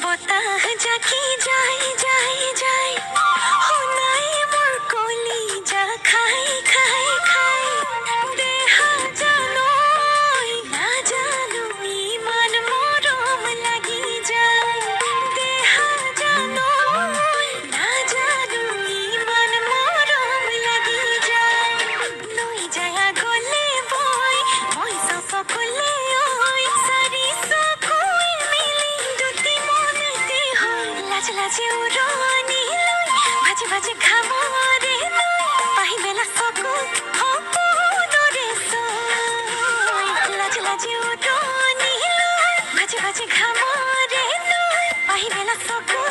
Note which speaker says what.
Speaker 1: বতাহ জাকি যায় যায় যায় শুনাই মোৰ কলি যা খাই খাই খাই দেহা জানৈ নাজানো ইমান মৰম লাগি যায় দেহা জানৈ নাজানো ইমান মৰম লাগি যায় লৈ যায় আগলে বৈ মই চকুলে ঐ চাৰি চকুৱে মিলি দুটি মনতে হয় লাজ লাজে উৰণি লৈ ভাজি ভাজি খামৰে লৈ পাহি বেলা চকু সপোনৰে চৈ লাজ লাজে উৰণি লৈ ভাজি ভাজি খামৰে লৈ পাহি বেলা চকু